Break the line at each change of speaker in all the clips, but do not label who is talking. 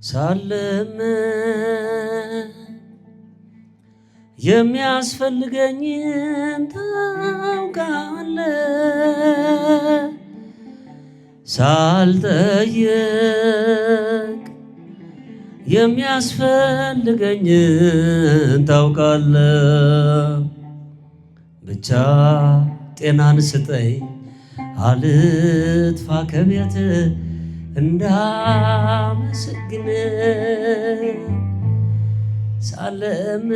ሳለም የሚያስፈልገኝን ታውቃለህ ሳልጠየቅ የሚያስፈልገኝን ታውቃለህ ብቻ ጤናን ስጠኝ አልጥፋ ከቤት እንዳመሰግን ሳለም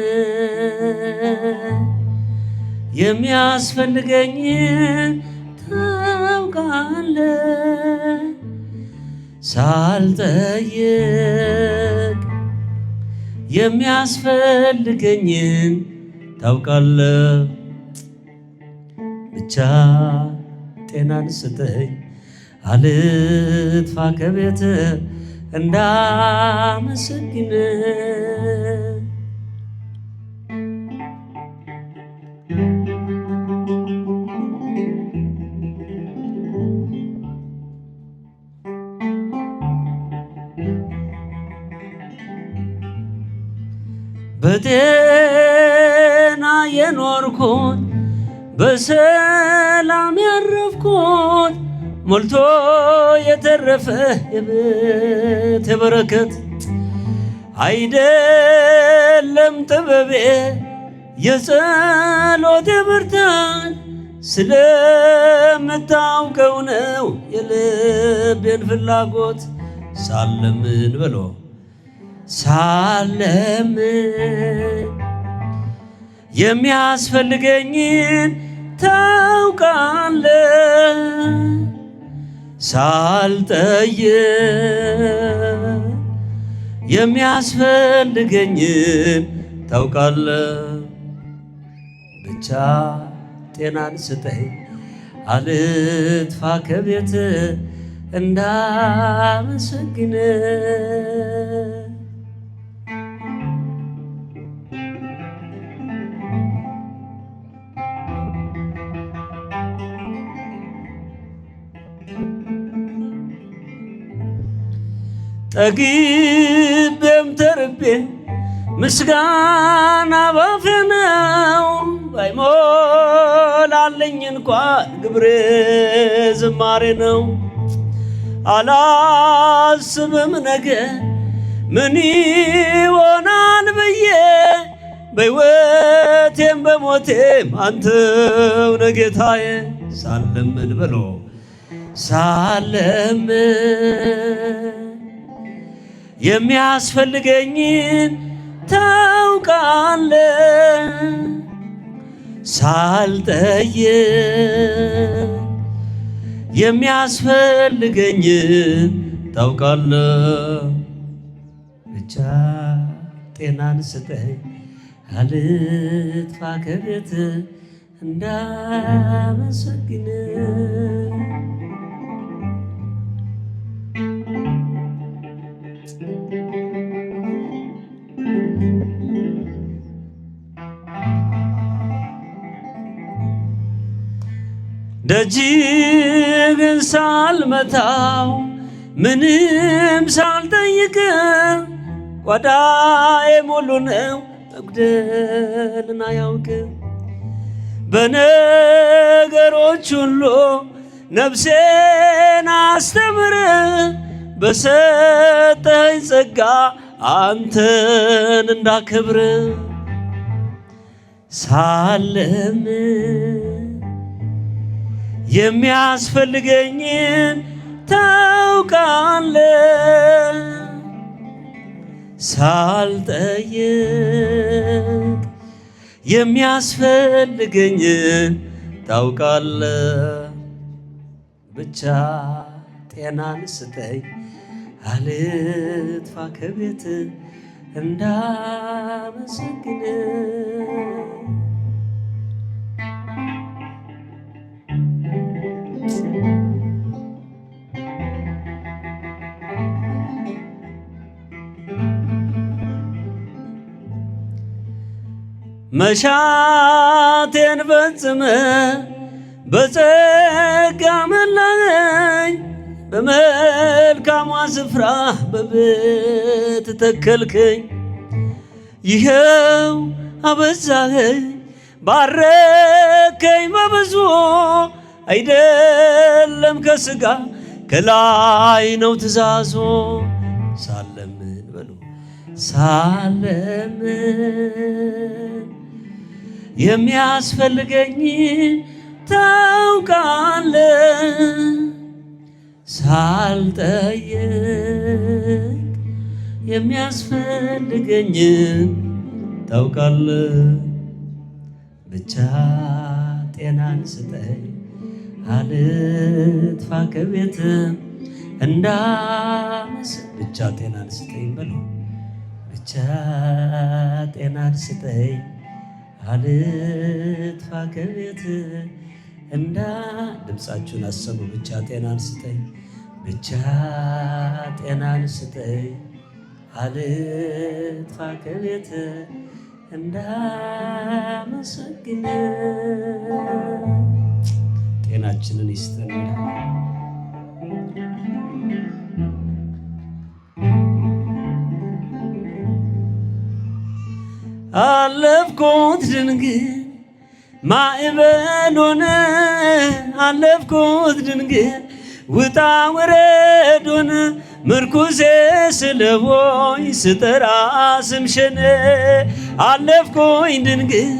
የሚያስፈልገኝን ታውቃለህ ሳልጠየቅ የሚያስፈልገኝን ታውቃለህ ብቻ ጤናን ስጠኝ አልጥፋ ከቤት እንዳመሰግን በጤና የኖርኩት በሰላም ያረፍኩት ሞልቶ የተረፈ የቤት በረከት አይደለም ጥበቤ የጸሎቴ ብርታት ስለምታውቀው ነው የልቤን ፍላጎት ሳለምን ብሎ ሳለምን የሚያስፈልገኝን ታውቃለህ ሳልጠየቅ የሚያስፈልገኝን ታውቃለህ ብቻ ጤናን ስጠኝ አልጥፋ ከቤት እንዳመሰግን ጠግቤም ተርቤ ምስጋና ባፌ ነው ባይሞላልኝ እንኳን ግብሬ ዝማሬ ነው አላስብም ነገ ምን ይሆናል ብዬ በሕይወቴም በሞቴም አንተው ነህ ጌታዬ ሳለምን ብሎ ሳለምን የሚያስፈልገኝን ታውቃለህ ሳልጠየቅ የሚያስፈልገኝን ታውቃለህ ብቻ ጤናን ስጠኝ አልጥፋ ከቤት እንዳመሰግን ደጅህን ሳልመታው ምንም ሳልጠይቅ ጓዳዬ ሙሉ ነው መጉደልን አያውቅም በነገሮች ሁሉ ነፍሴን አስተምር በሰጠኝ ጸጋ አንተን እንዳከብር ሳለምን የሚያስፈልገኝን ታውቃለህ ሳልጠየቅ የሚያስፈልገኝን ታውቃለህ ብቻ ጤናን ስጠኝ አልጥፋ ከቤት እንዳመሰግን መሻቴን ፈጽመ በጸጋ መላኸኝ በመልካሙ ስፍራ በቤት ተከልከኝ። ይኸው አበዛኸኝ ባረከኝ በብዙ አይደለም ከሥጋ ከላይ ነው ትእዛዞ። ሳለምን በሉ ሳለምን የሚያስፈልገኝ ታውቃለህ፣ ሳልጠየቅ የሚያስፈልገኝ ታውቃለህ። ብቻ ጤናን ስጠኝ አልጥፋ ከቤት ብቻ ጤናን ስጠኝ በሉ ብቻ ጤናን ስጠኝ አልጥፋ ከቤት ድምፃችሁን አሰሙ። ብቻ ጤናን ስጠኝ ብቻ ጤናን ስጠኝ አልጥፋ ከቤት እንዳመሰግን ጤናችንን ይስጠን። አለፍኩት ድንግል ማዕበሉን አለፍኩት ድንግል ውጣ ውረዱን ምርኩዜ ስለሆኝ ስጠራ ስምሽን አለፍኩኝ ድንግል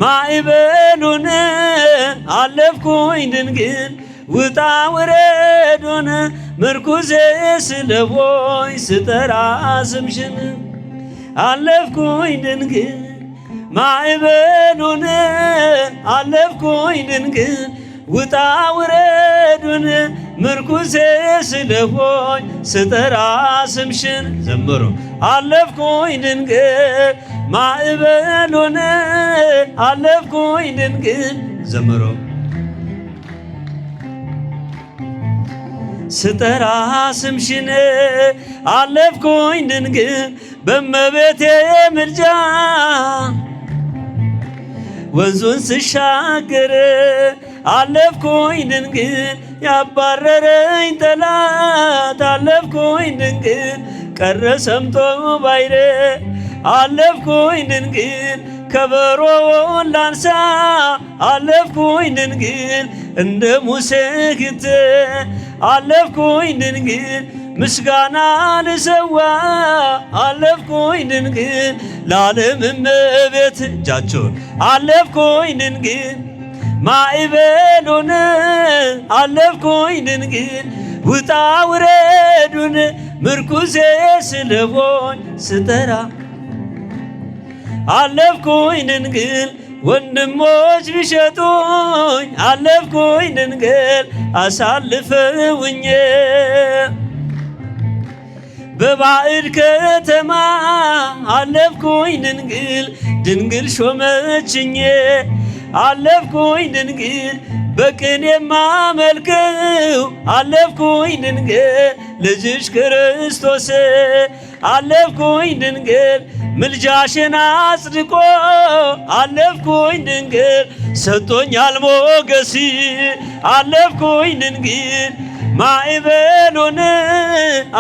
ማዕበሉን አለፍኩኝ ድንግል ውጣ ውረዱን ምርኩዜ ስለሆኝ ስጠራ ስምሽን አለፍኩኝ ድንግል ማዕበሉን አለፍኩኝ ድንግል ውጣ ውረዱን ምርኩዜ ስለሆኝ ስጠራ ስምሽን ዘምሩ አለፍኩኝ ድንግል ማዕበሉን አለፍኩኝ ድንግል ዘምሩ ስጠራ ስምሽን አለፍኩኝ ድንግል በእመቤቴ ምልጃ ወንዙን ስሻገር አለፍኩኝ ድንግል ያባረረኝ ጠላት አለፍኩኝ ድንግል ቀረ ሰምጦ ባይረ አለፍኩኝ ድንግል ከበሮውን ላንሳ አለፍኩኝ ድንግል እንደ ሙሴ ግት አለፍኩኝ ድንግል ምስጋና ልሰዋ አለፍኩኝ ድንግል ለዓለም እመቤት እጃችሁን አለፍኩኝ ድንግል ማዕበሉን አለፍኩኝ ድንግል ውጣ ውረዱን ምርኩዜ ስለሆኝ ስጠራ አለፍኩኝ ድንግል ወንድሞች ቢሸጡኝ አለፍኩኝ ድንግል አሳልፈውኝ በባዕድ ከተማ አለፍኩኝ ድንግል ድንግል ሾመችኝ አለፍኩኝ ድንግል በቅኔ የማመልከው አለፍኩኝ ድንግል ልጅሽ ክርስቶስ አለፍኩኝ ድንግል ምልጃሽን አጽድቆ አለፍኩኝ ድንግል ሰጥቶኛል ሞገስ አለፍኩኝ ድንግል ማዕበሉን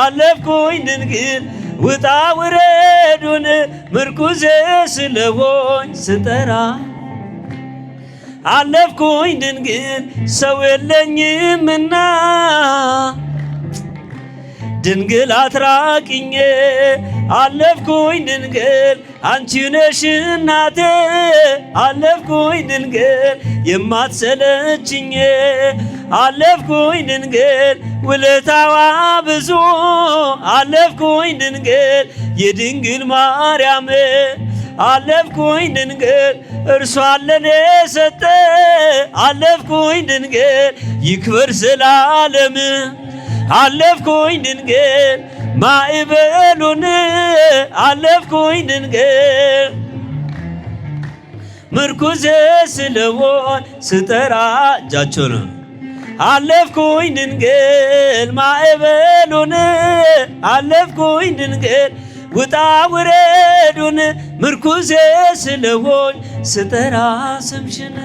አለፍኩኝ ድንግል ውጣ ውረዱን ምርኩዜ ስለሆኝ ስጠራ አለፍኩኝ ድንግል ሰው የለኝምና ድንግል አትራቂኝ አለፍኩኝ ድንግል አንቺ ነሽ እናቴ አለፍኩኝ ድንግል የማትሰለችኝ አለፍኩኝ ድንግል ውለታዋ ብዙ አለፍኩኝ ድንግል የድንግል ማርያም አለፍኩኝ ድንግል እርሷን ለኔ ሰጠ አለፍኩኝ ድንግል ይክበር ዘላለም አለፍኩኝ ድንግል ማዕበሉን አለፍኩኝ ድንግል ምርኩዜ ስለሆን ስጠራ እጃቸው ነው አለፍኩኝ ድንግል ማዕበሉን አለፍኩኝ ድንግል ውጣ ውረዱን ምርኩዜ ስለሆን ስጠራ ስምሽን